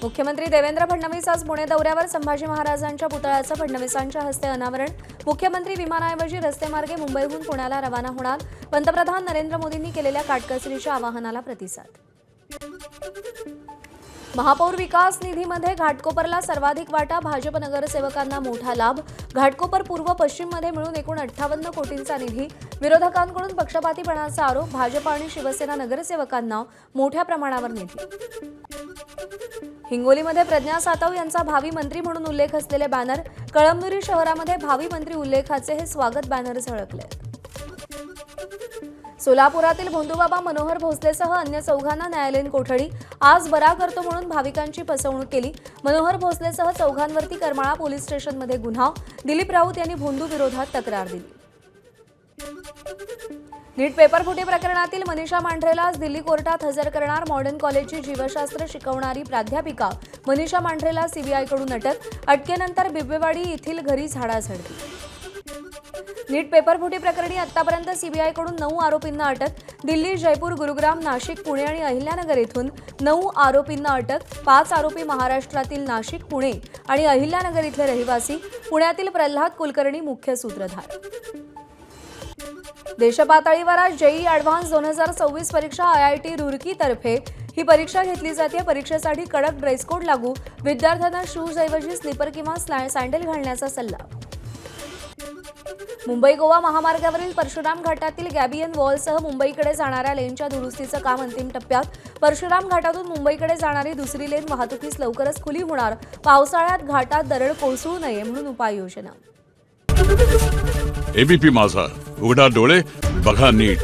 मुख्यमंत्री देवेंद्र फडणवीस आज पुणे दौऱ्यावर. संभाजी महाराजांच्या पुतळ्याचं फडणवीसांच्या हस्ते अनावरण. मुख्यमंत्री विमानाऐवजी रस्तेमार्गे मुंबईहून पुण्याला रवाना होणार. पंतप्रधान नरेंद्र मोदींनी केलेल्या काटकसरीच्या आवाहनाला प्रतिसाद. महापौर विकास निधीमध्ये घाटकोपरला सर्वाधिक वाटा. भाजप नगरसेवकांना मोठा लाभ. घाटकोपर पूर्व पश्चिममध्ये मिळून एकूण 58 कोटींचा निधी. विरोधकांकडून पक्षपातीपणाचा आरोप. भाजप आणि शिवसेना नगरसेवकांना मोठ्या प्रमाणावर निधी. हिंगोलीमध्ये प्रज्ञा सातव यांचा भावी मंत्री म्हणून उल्लेख असलेले बॅनर. कळमनुरी शहरामध्ये भावी मंत्री उल्लेखाचे हे स्वागत बॅनर झळकले. सोलापुरातील भोंदूबाबा मनोहर भोसलेसह अन्य चौघांना न्यायालयीन कोठडी. आज बरा करतो म्हणून भाविकांची फसवणूक केली. मनोहर भोसलेसह चौघांवरती करमाळा पोलीस स्टेशनमध्ये गुन्हा. दिलीप राऊत यांनी भोंदू विरोधात तक्रार दिली. नीट पेपरफुटी प्रकरणातील मनीषा मांढरेला आज दिल्ली कोर्टात हजर करणार. मॉडर्न कॉलेजची जीवशास्त्र शिकवणारी प्राध्यापिका मनीषा मांढरेला सीबीआयकडून अटक. अटकेनंतर बिबवेवाडी येथील घरी झाडाझडती. नीट पेपरफुटी प्रकरणी आतापर्यंत सीबीआयकडून 9 आरोपींना अटक. दिल्ली, जयपूर, गुरुग्राम, नाशिक, पुणे आणि अहिल्यानगर येथून 9 आरोपींना अटक. 5 आरोपी महाराष्ट्रातील नाशिक, पुणे आणि अहिल्यानगर इथले रहिवासी. पुण्यातील प्रल्हाद कुलकर्णी मुख्य सूत्रधार. देशपातळीवर आज जेईई ॲडव्हान्स 2024 परीक्षा IIT रुरकीतर्फे ही परीक्षा घेतली जाते. परीक्षेसाठी कडक ड्रेस कोड लागू. विद्यार्थ्यांना शूज ऐवजी स्लीपर किंवा सँडल घालण्याचा सल्ला. मुंबई गोवा महामार्गावरील परशुराम घाटातील गॅबियन वॉलसह मुंबईकडे जाणाऱ्या लेनच्या दुरुस्तीचं काम अंतिम टप्प्यात. परशुराम घाटातून मुंबईकडे जाणारी दुसरी लेन वाहतुकीस लवकरच खुली होणार. पावसाळ्यात घाटात दरड कोसळू नये म्हणून उपाययोजना. एबीपी माझा, उघडा डोळे बघा नीट.